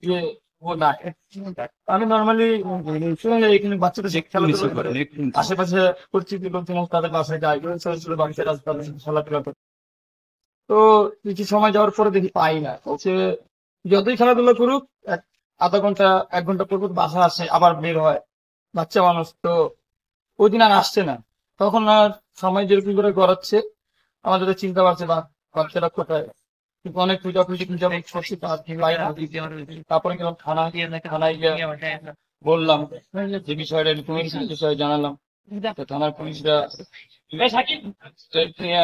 ইয়ে ও না আমি নর্মালি এখানে বাচ্চাদের খেলাধুলা করে আশেপাশে পরিচিতি লোকজন তাদের বাসায় যাই ছোট ছোট বাচ্চারা তাদের সাথে খেলাধুলা করে। তো কিছু সময় যাওয়ার পরে দেখি পাই না হচ্ছে যতই খেলাধুলা করুক আধা ঘন্টা 1 ঘন্টা পর পর বাসা আসে আবার বের হয়। বাচ্চা মানুষ তো ওই দিন আর আসছে না। তখন আর সময় যেরকম করে গড়াচ্ছে আমাদের তো চিন্তা পারছে বা বাচ্চারা কোথায়। কিন্তু অনেক খুঁজাখুঁজি করছি পাই না। তারপরে গেলাম থানায় গিয়ে বললাম যে বিষয়টা এরকম বিষয়ে জানালাম। তো থানার পুলিশরা নিয়ে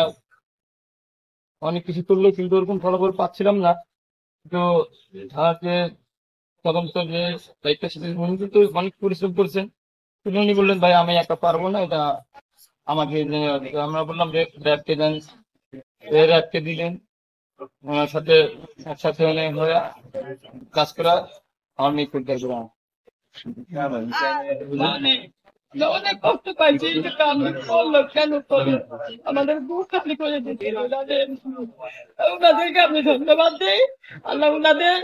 অনেক কিছু করলো কিন্তু ওরকম ফলাফল পাচ্ছিলাম না। তো থানাতে তদন্ত যে দায়িত্ব ছিলেন উনি কিন্তু অনেক পরিশ্রম করছেন। কিন্তু উনি বললেন ভাই আমি একা পারবো না, এটা আমাকে আমরা বললাম র্যাবকে দেন। র্যাবকে দিলেন, ওনার সাথে একসাথে অনেক হয়ে কাজ করা আমার মেয়ে করতে পারবো। অনেক কষ্ট পাইছি কিন্তু আমি করলো কেন করে আমাদের বুক খালি করে দিচ্ছিল ওনাদেরকে আমি ধন্যবাদ দিই। আল্লাহ ওনাদের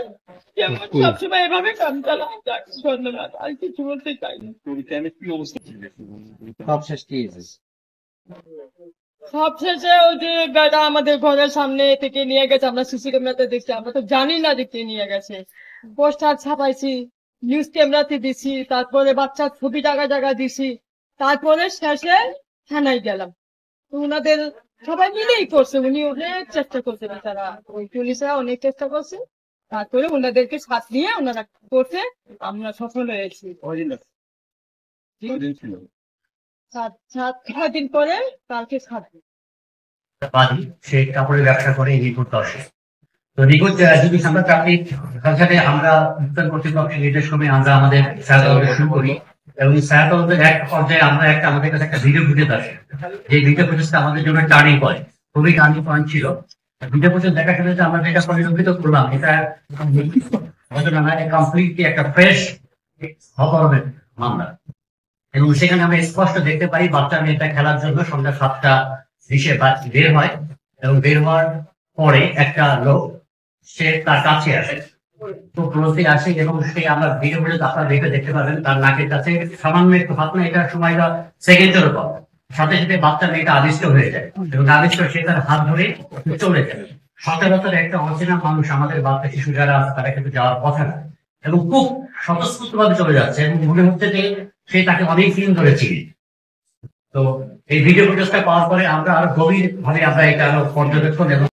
সবসময় এভাবে কাম চালায় যাক, ধন্যবাদ। আর কিছু বলতে চাই না। সবশেষে ওই যে গাড়িটা আমাদের ঘরের সামনে থেকে নিয়ে গেছে, আমরা সিসি ক্যামেরাতে দেখছি, আমরা তো জানি না যে কে নিয়ে গেছে। পোস্টার ছাপাইছি, নিউজ ক্যামেরাতে দিছি, তারপরে বাচ্চার ছবি জায়গায় জায়গায় দিছি, তারপরে শেষে থানায় গেলাম। তো ওনাদের সবাই মিলেই করছে, উনি অনেক চেষ্টা করছে, তারা ওই পুলিশরা অনেক চেষ্টা করছে, তারপরে ওনাদেরকে সাথ নিয়ে ওনারা করছে, আমরা সফল হয়েছি। 7 দিন পরে কালকে ছাড়বে। সে কাপড়ের ব্যবসা করে নিখোঁজ আসে। তো নিখোঁজ যদি আমরা ট্রাফিক সাথে আমরা উত্তর কর্তৃপক্ষের নির্দেশক্রমে আমরা আমাদের ছায়া শুরু করি এবং ছায়া তদন্তের এক পর্যায়ে আমরা আমাদের কাছে একটা ভিডিও ফুটেজ আসে, যে ভিডিও ফুটেজটা আমাদের জন্য টার্নিং পয়েন্ট, খুবই টার্নিং পয়েন্ট ছিল। ভিডিও ফুটেজ দেখার সাথে আমরা যেটা পরিলক্ষিত করলাম, এটা ঘটনা না, কমপ্লিটলি একটা ফ্রেশ অপরাধের মামলা। এবং সেখানে আমরা স্পষ্ট দেখতে পাই বাচ্চা মেয়েটা খেলার জন্য সন্ধ্যা 7টা 20-এ বের হয় এবং বের হওয়ার পরে একটা লোক সে তার কাছে আসে, খুব ক্লোজলি আসে এবং সে আমরা ভিডিও ফুটেজ আপনারা দেখতে পাবেন তার নাকের কাছে সামান্য একটু হাত না, এটা সময়টা সেকেন্ডের পর সাথে সাথে বাচ্চা মেয়েটা আদিষ্ট হয়ে যায় এবং আদিষ্ট সে তার হাত ধরে চলে যায়। সচরাচর একটা অচেনা মানুষ আমাদের বাচ্চা শিশু যারা আছে তারা কিন্তু যাওয়ার কথা না এবং খুব স্বতঃস্ফূর্ত ভাবে চলে যাচ্ছে এবং মনে হচ্ছে যে সে তাকে অনেক দিন ধরে চিনি। তো এই ভিডিও ফুটেজটা পাওয়ার পরে আমরা আরো গভীর ভাবে আমরা এটা আরো পর্যবেক্ষণ এবং